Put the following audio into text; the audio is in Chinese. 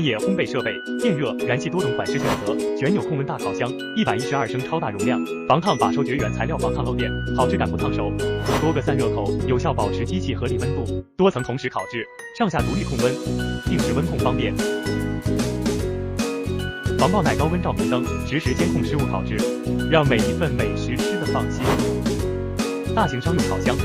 专业烘焙设备，电热、燃气多种款式选择，旋钮控温大烤箱，112升超大容量，防烫把手绝缘材料防烫漏电，好质感不烫手。多个散热口，有效保持机器合理温度。多层同时烤制，上下独立控温，定时温控方便。防爆奶高温照明灯，实时监控食物烤制，让每一份美食吃得放心。大型商用烤箱。